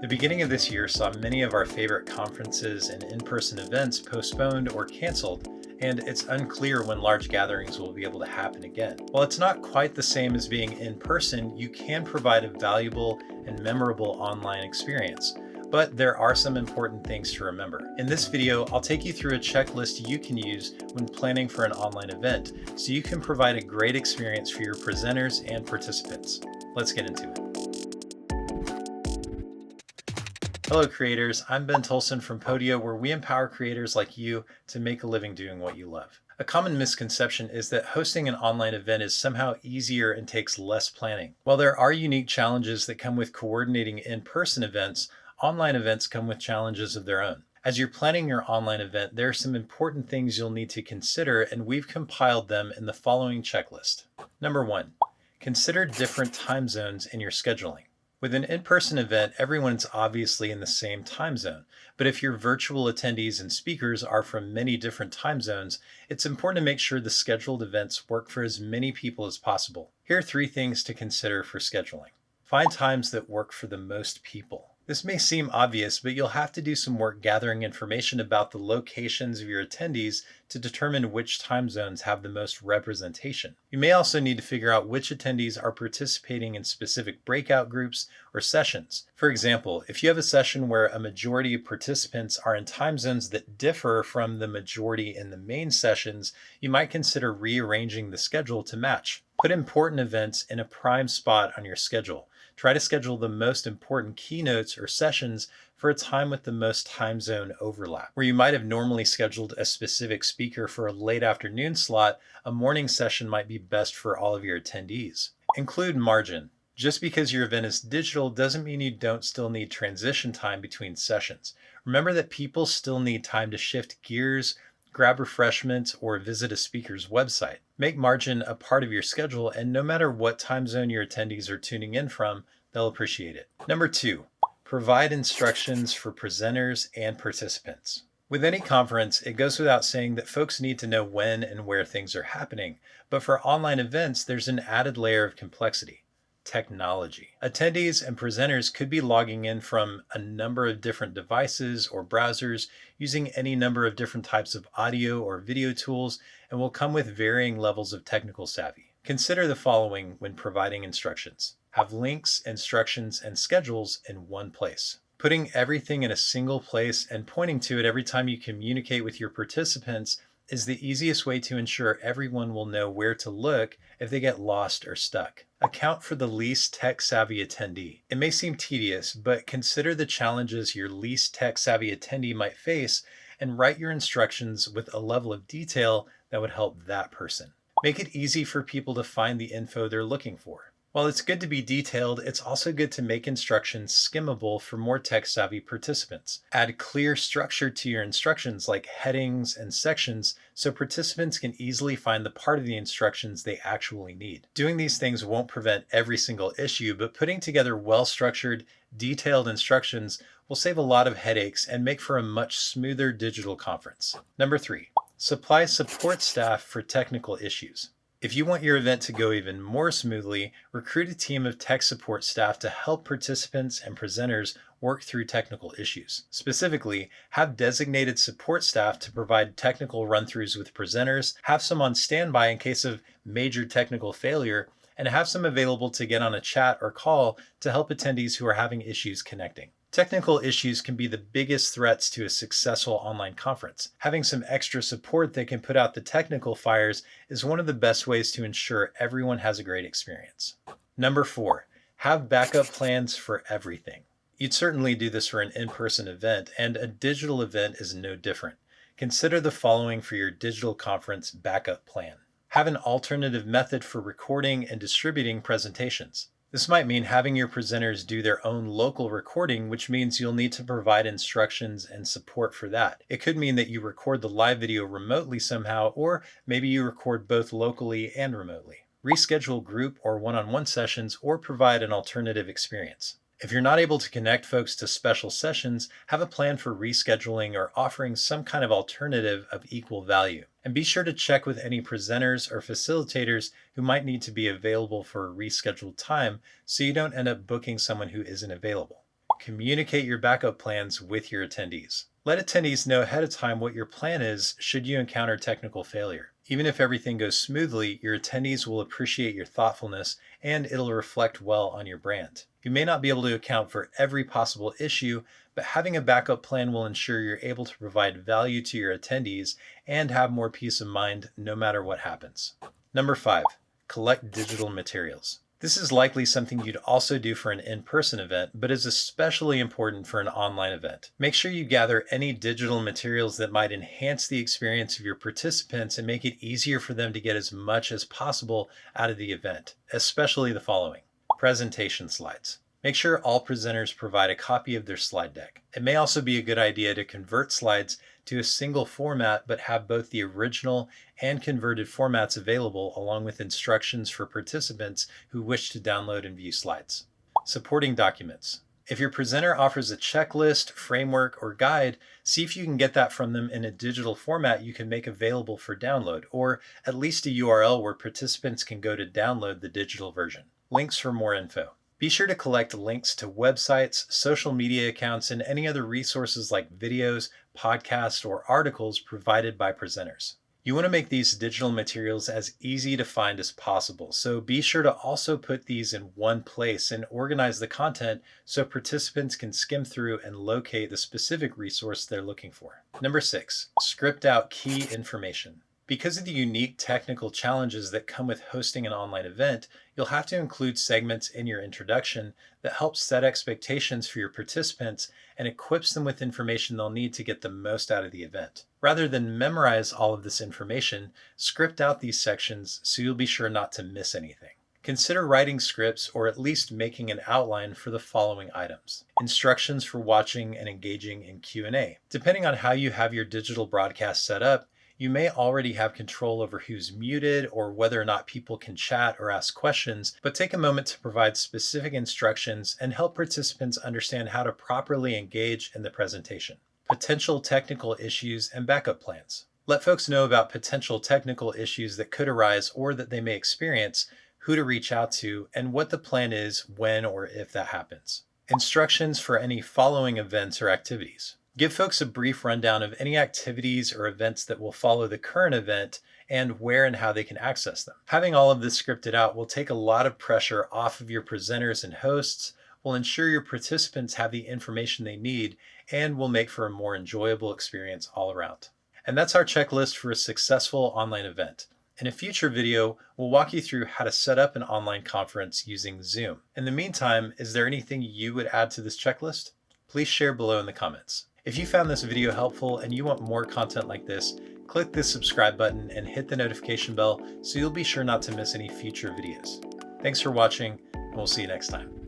The beginning of this year saw many of our favorite conferences and in-person events postponed or canceled, and it's unclear when large gatherings will be able to happen again. While it's not quite the same as being in person, you can provide a valuable and memorable online experience. But there are some important things to remember. In this video, I'll take you through a checklist you can use when planning for an online event so you can provide a great experience for your presenters and participants. Let's get into it. Hello creators, I'm Ben Tolson from Podia, where we empower creators like you to make a living doing what you love. A common misconception is that hosting an online event is somehow easier and takes less planning. While there are unique challenges that come with coordinating in-person events, online events come with challenges of their own. As you're planning your online event, there are some important things you'll need to consider, and we've compiled them in the following checklist. Number 1, consider different time zones in your scheduling. With an in-person event, everyone's obviously in the same time zone, but if your virtual attendees and speakers are from many different time zones, it's important to make sure the scheduled events work for as many people as possible. Here are 3 things to consider for scheduling. Find times that work for the most people. This may seem obvious, but you'll have to do some work gathering information about the locations of your attendees to determine which time zones have the most representation. You may also need to figure out which attendees are participating in specific breakout groups or sessions. For example, if you have a session where a majority of participants are in time zones that differ from the majority in the main sessions, you might consider rearranging the schedule to match. Put important events in a prime spot on your schedule. Try to schedule the most important keynotes or sessions for a time with the most time zone overlap. Where you might have normally scheduled a specific speaker for a late afternoon slot, a morning session might be best for all of your attendees. Include margin. Just because your event is digital doesn't mean you don't still need transition time between sessions. Remember that people still need time to shift gears, grab refreshments, or visit a speaker's website. Make margin a part of your schedule, and no matter what time zone your attendees are tuning in from, they'll appreciate it. Number 2, provide instructions for presenters and participants. With any conference, it goes without saying that folks need to know when and where things are happening, but for online events, there's an added layer of complexity. Technology. Attendees and presenters could be logging in from a number of different devices or browsers using any number of different types of audio or video tools and will come with varying levels of technical savvy. Consider the following when providing instructions. Have links, instructions, and schedules in one place. Putting everything in a single place and pointing to it every time you communicate with your participants is the easiest way to ensure everyone will know where to look if they get lost or stuck. Account for the least tech-savvy attendee. It may seem tedious, but consider the challenges your least tech-savvy attendee might face and write your instructions with a level of detail that would help that person. Make it easy for people to find the info they're looking for. While it's good to be detailed, it's also good to make instructions skimmable for more tech-savvy participants. Add clear structure to your instructions like headings and sections so participants can easily find the part of the instructions they actually need. Doing these things won't prevent every single issue, but putting together well-structured, detailed instructions will save a lot of headaches and make for a much smoother digital conference. Number 3, supply support staff for technical issues. If you want your event to go even more smoothly, recruit a team of tech support staff to help participants and presenters work through technical issues. Specifically, have designated support staff to provide technical run-throughs with presenters, have some on standby in case of major technical failure, and have some available to get on a chat or call to help attendees who are having issues connecting. Technical issues can be the biggest threats to a successful online conference. Having some extra support that can put out the technical fires is one of the best ways to ensure everyone has a great experience. Number 4, have backup plans for everything. You'd certainly do this for an in-person event, and a digital event is no different. Consider the following for your digital conference backup plan. Have an alternative method for recording and distributing presentations. This might mean having your presenters do their own local recording, which means you'll need to provide instructions and support for that. It could mean that you record the live video remotely somehow, or maybe you record both locally and remotely. Reschedule group or one-on-one sessions or provide an alternative experience. If you're not able to connect folks to special sessions, have a plan for rescheduling or offering some kind of alternative of equal value. And be sure to check with any presenters or facilitators who might need to be available for a rescheduled time so you don't end up booking someone who isn't available. Communicate your backup plans with your attendees. Let attendees know ahead of time what your plan is should you encounter technical failure. Even if everything goes smoothly, your attendees will appreciate your thoughtfulness and it'll reflect well on your brand. You may not be able to account for every possible issue, but having a backup plan will ensure you're able to provide value to your attendees and have more peace of mind no matter what happens. Number 5, collect digital materials. This is likely something you'd also do for an in-person event, but is especially important for an online event. Make sure you gather any digital materials that might enhance the experience of your participants and make it easier for them to get as much as possible out of the event, especially the following: presentation slides. Make sure all presenters provide a copy of their slide deck. It may also be a good idea to convert slides to a single format, but have both the original and converted formats available along with instructions for participants who wish to download and view slides. Supporting documents. If your presenter offers a checklist, framework, or guide, see if you can get that from them in a digital format you can make available for download, or at least a URL where participants can go to download the digital version. Links for more info. Be sure to collect links to websites, social media accounts, and any other resources like videos, podcasts, or articles provided by presenters. You want to make these digital materials as easy to find as possible, so be sure to also put these in one place and organize the content so participants can skim through and locate the specific resource they're looking for. Number 6, script out key information. Because of the unique technical challenges that come with hosting an online event, you'll have to include segments in your introduction that help set expectations for your participants and equips them with information they'll need to get the most out of the event. Rather than memorize all of this information, script out these sections so you'll be sure not to miss anything. Consider writing scripts or at least making an outline for the following items: instructions for watching and engaging in Q&A. Depending on how you have your digital broadcast set up, you may already have control over who's muted or whether or not people can chat or ask questions, but take a moment to provide specific instructions and help participants understand how to properly engage in the presentation. Potential technical issues and backup plans. Let folks know about potential technical issues that could arise or that they may experience, who to reach out to, and what the plan is when or if that happens. Instructions for any following events or activities. Give folks a brief rundown of any activities or events that will follow the current event and where and how they can access them. Having all of this scripted out will take a lot of pressure off of your presenters and hosts, will ensure your participants have the information they need, and will make for a more enjoyable experience all around. And that's our checklist for a successful online event. In a future video, we'll walk you through how to set up an online conference using Zoom. In the meantime, is there anything you would add to this checklist? Please share below in the comments. If you found this video helpful and you want more content like this, click the subscribe button and hit the notification bell so you'll be sure not to miss any future videos. Thanks for watching, and we'll see you next time.